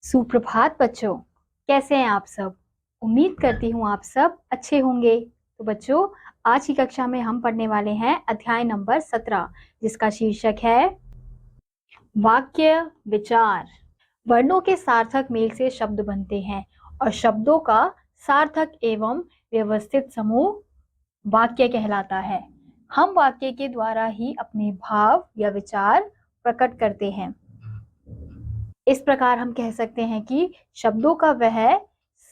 सुप्रभात बच्चों, कैसे हैं आप सब। उम्मीद करती हूँ आप सब अच्छे होंगे। तो बच्चों, आज की कक्षा में हम पढ़ने वाले हैं अध्याय नंबर 17, जिसका शीर्षक है वाक्य विचार। वर्णों के सार्थक मेल से शब्द बनते हैं और शब्दों का सार्थक एवं व्यवस्थित समूह वाक्य कहलाता है। हम वाक्य के द्वारा ही अपने भाव या विचार प्रकट करते हैं। इस प्रकार हम कह सकते हैं कि शब्दों का वह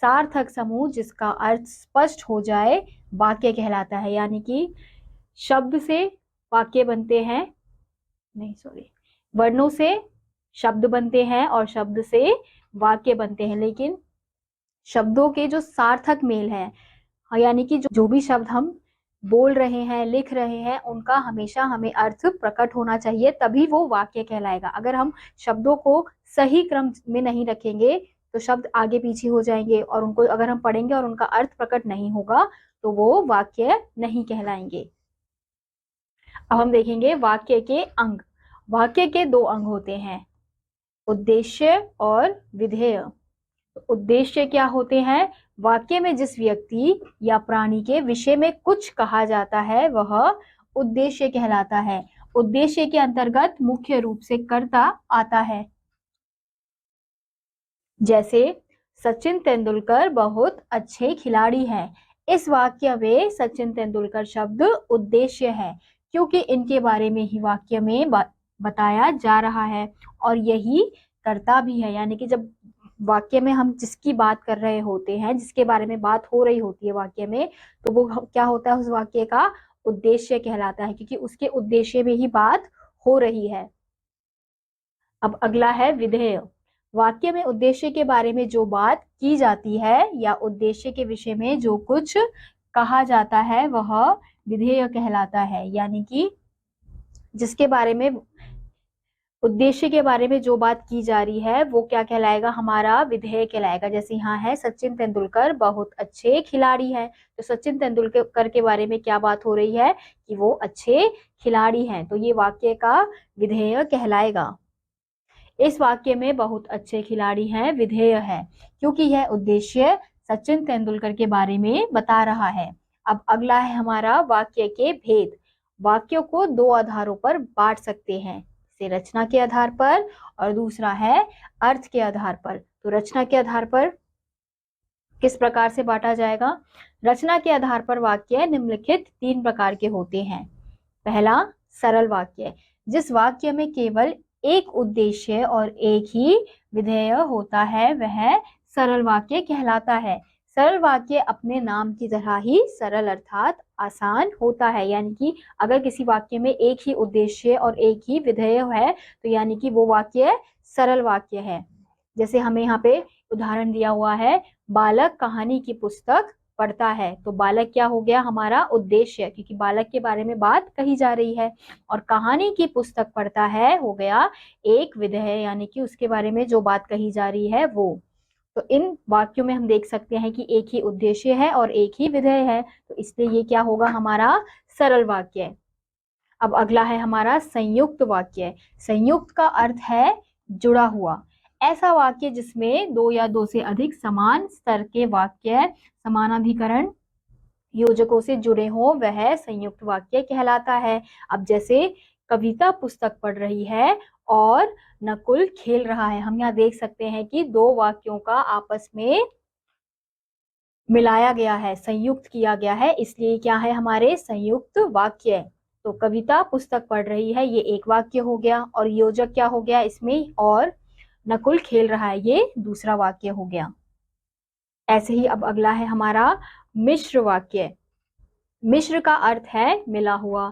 सार्थक समूह जिसका अर्थ स्पष्ट हो जाए वाक्य कहलाता है। यानी कि शब्द से वाक्य बनते हैं, वर्णों से शब्द बनते हैं और शब्द से वाक्य बनते हैं, लेकिन शब्दों के जो सार्थक मेल है, यानी कि जो भी शब्द हम बोल रहे हैं, लिख रहे हैं, उनका हमेशा हमें अर्थ प्रकट होना चाहिए, तभी वो वाक्य कहलाएगा। अगर हम शब्दों को सही क्रम में नहीं रखेंगे तो शब्द आगे पीछे हो जाएंगे और उनको अगर हम पढ़ेंगे और उनका अर्थ प्रकट नहीं होगा तो वो वाक्य नहीं कहलाएंगे। अब हम देखेंगे वाक्य के अंग। वाक्य के दो अंग होते हैं, उद्देश्य और विधेय। उद्देश्य क्या होते हैं? वाक्य में जिस व्यक्ति या प्राणी के विषय में कुछ कहा जाता है वह उद्देश्य कहलाता है। उद्देश्य के अंतर्गत मुख्य रूप से कर्ता आता है। जैसे सचिन तेंदुलकर बहुत अच्छे खिलाड़ी हैं। इस वाक्य में सचिन तेंदुलकर शब्द उद्देश्य है, क्योंकि इनके बारे में ही वाक्य में बताया जा रहा है और यही कर्ता भी है। यानी कि जब वाक्य में हम जिसकी बात कर रहे होते हैं, जिसके बारे में बात हो रही होती है वाक्य में, तो वो क्या होता है? उस वाक्य का उद्देश्य कहलाता है, क्योंकि उसके उद्देश्य में ही बात हो रही है। अब अगला है विधेय। वाक्य में उद्देश्य के बारे में जो बात की जाती है या उद्देश्य के विषय में जो कुछ कहा जाता है वह विधेय कहलाता है। यानी कि जिसके बारे में उद्देश्य के बारे में जो बात की जा रही है वो क्या कहलाएगा? हमारा विधेय कहलाएगा। जैसे यहाँ है सचिन तेंदुलकर बहुत अच्छे खिलाड़ी हैं, तो सचिन तेंदुलकर के बारे में क्या बात हो रही है कि वो अच्छे खिलाड़ी हैं, तो ये वाक्य का विधेय कहलाएगा। इस वाक्य में बहुत अच्छे खिलाड़ी हैं विधेय है, क्योंकि यह उद्देश्य सचिन तेंदुलकर के बारे में बता रहा है। अब अगला है हमारा वाक्य के भेद। वाक्यों को दो आधारों पर बांट सकते हैं, से रचना के आधार पर और दूसरा है अर्थ के आधार पर। तो रचना के आधार पर किस प्रकार से बांटा जाएगा? रचना के आधार पर वाक्य निम्नलिखित 3 प्रकार के होते हैं। पहला, सरल वाक्य। जिस वाक्य में केवल एक उद्देश्य और एक ही विधेय होता है वह सरल वाक्य कहलाता है। सरल वाक्य अपने नाम की तरह ही सरल अर्थात आसान होता है। यानी कि अगर किसी वाक्य में एक ही उद्देश्य और एक ही विधेय है तो यानी कि वो वाक्य सरल वाक्य है। जैसे हमें यहाँ पे उदाहरण दिया हुआ है, बालक कहानी की पुस्तक पढ़ता है, तो बालक क्या हो गया? हमारा उद्देश्य, क्योंकि बालक के बारे में बात कही जा रही है। और कहानी की पुस्तक पढ़ता है हो गया एक विधेय, यानी कि उसके बारे में जो बात कही जा रही है वो। तो इन वाक्यों में हम देख सकते हैं कि एक ही उद्देश्य है और एक ही विधेय है, तो इसलिए ये क्या होगा? हमारा सरल वाक्य। अब अगला है हमारा संयुक्त वाक्य। संयुक्त का अर्थ है जुड़ा हुआ। ऐसा वाक्य जिसमें दो या दो से अधिक समान स्तर के वाक्य समानाधिकरण योजकों से जुड़े हों वह संयुक्त वाक्य कहलाता है। अब जैसे कविता पुस्तक पढ़ रही है और नकुल खेल रहा है, हम यहाँ देख सकते हैं कि दो वाक्यों का आपस में मिलाया गया है, संयुक्त किया गया है, इसलिए क्या है? हमारे संयुक्त वाक्य। तो कविता पुस्तक पढ़ रही है ये एक वाक्य हो गया, और योजक क्या हो गया इसमें? और नकुल खेल रहा है, ये दूसरा वाक्य हो गया। ऐसे ही अब अगला है हमारा मिश्र वाक्य। मिश्र का अर्थ है मिला हुआ।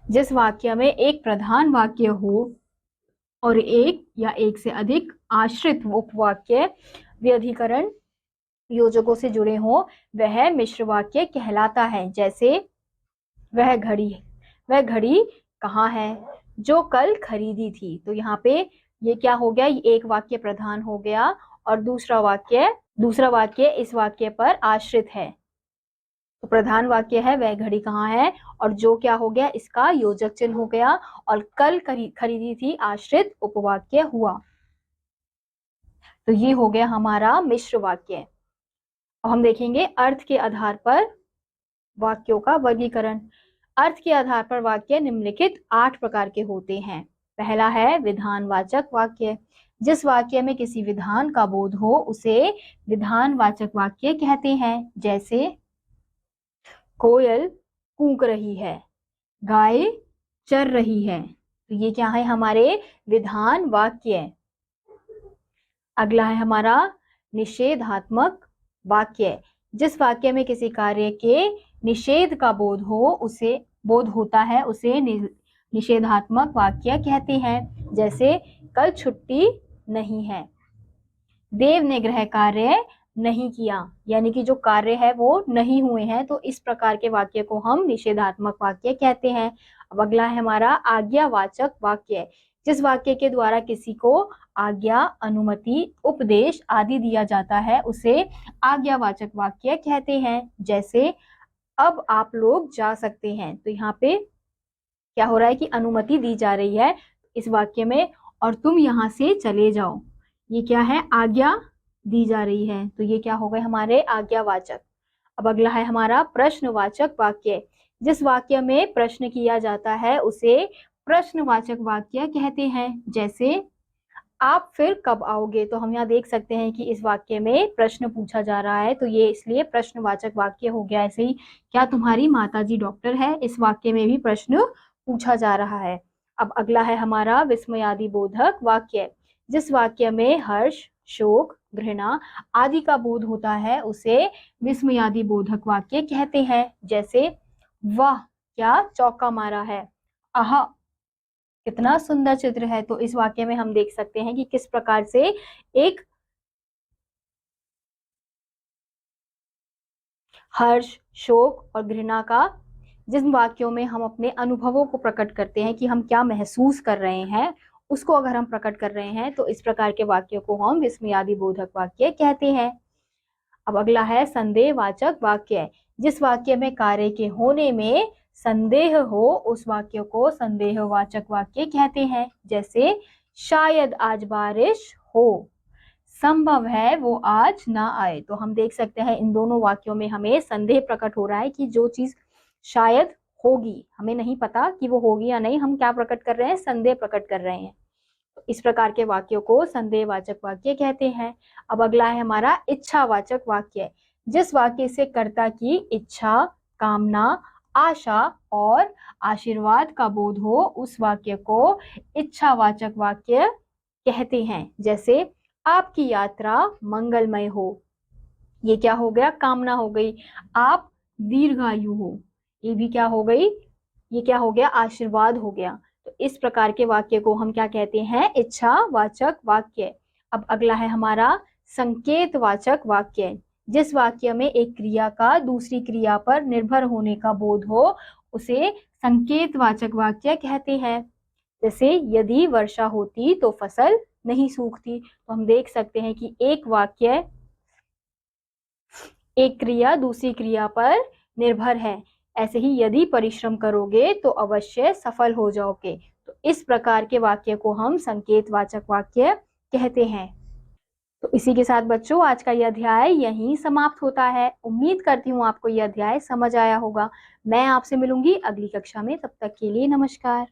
जिस वाक्य में एक प्रधान वाक्य हो और एक या एक से अधिक आश्रित उपवाक्य व्यधिकरण योजकों से जुड़े हों वह मिश्र वाक्य कहलाता है। जैसे वह घड़ी कहाँ है? जो कल खरीदी थी। तो यहाँ पे ये क्या हो गया? ये एक वाक्य प्रधान हो गया और दूसरा वाक्य इस वाक्य पर आश्रित है। तो प्रधान वाक्य है वह घड़ी कहाँ है, और जो क्या हो गया? इसका योजक चिन्ह हो गया, और कल खरीदी थी आश्रित उपवाक्य हुआ। तो ये हो गया हमारा मिश्र वाक्य। अब हम देखेंगे अर्थ के आधार पर वाक्यों का वर्गीकरण। अर्थ के आधार पर वाक्य निम्नलिखित 8 प्रकार के होते हैं। पहला है विधानवाचक वाक्य। जिस वाक्य में किसी विधान का बोध हो उसे विधानवाचक वाक्य कहते हैं। जैसे कोयल कूक रही है, गाय चर रही है, तो ये क्या है हमारे विधान वाक्य। अगला है हमारा निषेधात्मक वाक्य। जिस वाक्य में किसी कार्य के निषेध का बोध होता है उसे निषेधात्मक वाक्य कहते हैं। जैसे कल छुट्टी नहीं है, देव ने गृह कार्य नहीं किया, यानी कि जो कार्य है वो नहीं हुए हैं, तो इस प्रकार के वाक्य को हम निषेधात्मक वाक्य कहते हैं। अब अगला है हमारा आज्ञावाचक वाक्य। जिस वाक्य के द्वारा किसी को आज्ञा, अनुमति, उपदेश आदि दिया जाता है उसे आज्ञावाचक वाक्य कहते हैं। जैसे अब आप लोग जा सकते हैं, तो यहाँ पे क्या हो रहा है कि अनुमति दी जा रही है इस वाक्य में, और तुम यहाँ से चले जाओ, ये क्या है आज्ञा दी जा रही है, तो ये क्या हो गए हमारे आज्ञावाचक। अब अगला है हमारा प्रश्नवाचक वाक्य। जिस वाक्य में प्रश्न किया जाता है उसे प्रश्नवाचक वाक्य कहते हैं। जैसे आप फिर कब आओगे, तो हम यहाँ देख सकते हैं कि इस वाक्य में प्रश्न पूछा जा रहा है, तो ये इसलिए प्रश्नवाचक वाक्य हो गया। ऐसे ही क्या तुम्हारी माताजी डॉक्टर है, इस वाक्य में भी प्रश्न पूछा जा रहा है। अब अगला है हमारा विस्मयादि बोधक वाक्य। जिस वाक्य में हर्ष, शोक, घृणा आदि का बोध होता है उसे विस्मयादि बोधक वाक्य कहते हैं। जैसे वाह क्या चौका मारा है, आहा कितना सुंदर चित्र है, तो इस वाक्य में हम देख सकते हैं कि किस प्रकार से एक हर्ष, शोक और घृणा का, जिन वाक्यों में हम अपने अनुभवों को प्रकट करते हैं कि हम क्या महसूस कर रहे हैं, उसको अगर हम प्रकट कर रहे हैं तो इस प्रकार के वाक्यों को हम विस्मयादि बोधक वाक्य कहते हैं। अब अगला है संदेहवाचक वाक्य। जिस वाक्य में कार्य के होने में संदेह हो उस वाक्य को संदेहवाचक वाक्य कहते हैं। जैसे शायद आज बारिश हो, संभव है वो आज ना आए, तो हम देख सकते हैं इन दोनों वाक्यों में हमें संदेह प्रकट हो रहा है कि जो चीज शायद होगी, हमें नहीं पता कि वो होगी या नहीं, हम क्या प्रकट कर रहे हैं, संदेह प्रकट कर रहे हैं। तो इस प्रकार के वाक्यों को संदेहवाचक वाक्य कहते हैं। अब अगला है हमारा इच्छावाचक वाक्य। जिस वाक्य से कर्ता की इच्छा, कामना, आशा और आशीर्वाद का बोध हो उस वाक्य को इच्छावाचक वाक्य कहते हैं। जैसे आपकी यात्रा मंगलमय हो, ये क्या हो गया, कामना हो गई। आप दीर्घायु हो, ये भी क्या हो गई, ये क्या हो गया, आशीर्वाद हो गया। तो इस प्रकार के वाक्य को हम क्या कहते हैं, इच्छावाचक वाक्य। अब अगला है हमारा संकेतवाचक वाक्य। जिस वाक्य में एक क्रिया का दूसरी क्रिया पर निर्भर होने का बोध हो उसे संकेतवाचक वाक्य कहते हैं। जैसे यदि वर्षा होती तो फसल नहीं सूखती, तो हम देख सकते हैं कि एक वाक्य, एक क्रिया दूसरी क्रिया पर निर्भर है। ऐसे ही यदि परिश्रम करोगे तो अवश्य सफल हो जाओगे, तो इस प्रकार के वाक्य को हम संकेतवाचक वाक्य कहते हैं। तो इसी के साथ बच्चों आज का यह अध्याय यहीं समाप्त होता है। उम्मीद करती हूँ आपको यह अध्याय समझ आया होगा। मैं आपसे मिलूंगी अगली कक्षा में, तब तक के लिए नमस्कार।